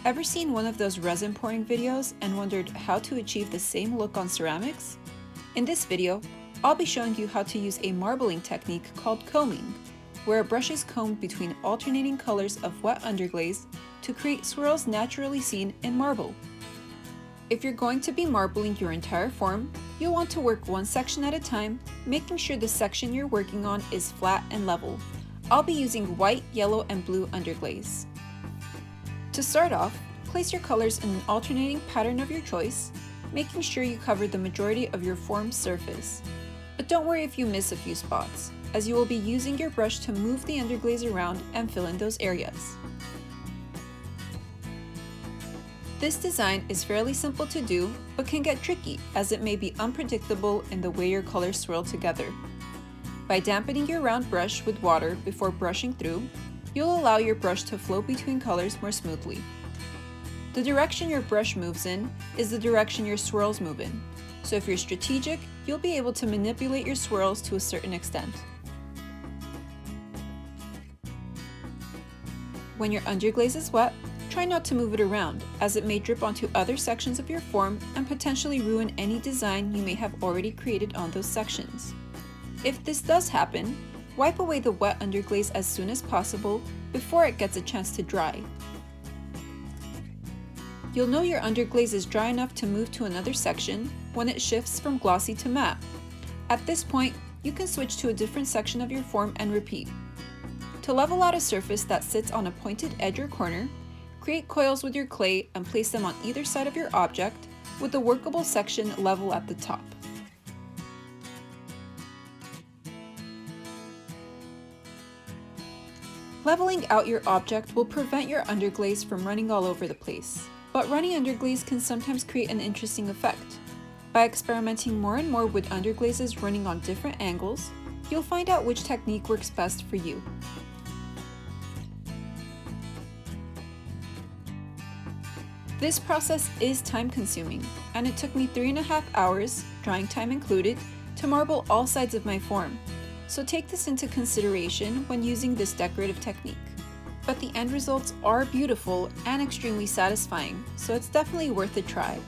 Ever seen one of those resin pouring videos and wondered how to achieve the same look on ceramics? In this video, I'll be showing you how to use a marbling technique called combing, where a brush is combed between alternating colors of wet underglaze to create swirls naturally seen in marble. If you're going to be marbling your entire form, you'll want to work one section at a time, making sure the section you're working on is flat and level. I'll be using white, yellow, and blue underglaze. To start off, place your colors in an alternating pattern of your choice, making sure you cover the majority of your form's surface. But don't worry if you miss a few spots, as you will be using your brush to move the underglaze around and fill in those areas. This design is fairly simple to do, but can get tricky as it may be unpredictable in the way your colors swirl together. By dampening your round brush with water before brushing through, you'll allow your brush to flow between colors more smoothly. The direction your brush moves in is the direction your swirls move in, so if you're strategic, you'll be able to manipulate your swirls to a certain extent. When your underglaze is wet, try not to move it around, as it may drip onto other sections of your form and potentially ruin any design you may have already created on those sections. If this does happen, wipe away the wet underglaze as soon as possible before it gets a chance to dry. You'll know your underglaze is dry enough to move to another section when it shifts from glossy to matte. At this point, you can switch to a different section of your form and repeat. To level out a surface that sits on a pointed edge or corner, create coils with your clay and place them on either side of your object, with the workable section level at the top. Leveling out your object will prevent your underglaze from running all over the place, but running underglaze can sometimes create an interesting effect. By experimenting more and more with underglazes running on different angles, you'll find out which technique works best for you. This process is time-consuming, and it took me 3.5 hours, drying time included, to marble all sides of my form, so take this into consideration when using this decorative technique. But the end results are beautiful and extremely satisfying, so it's definitely worth a try.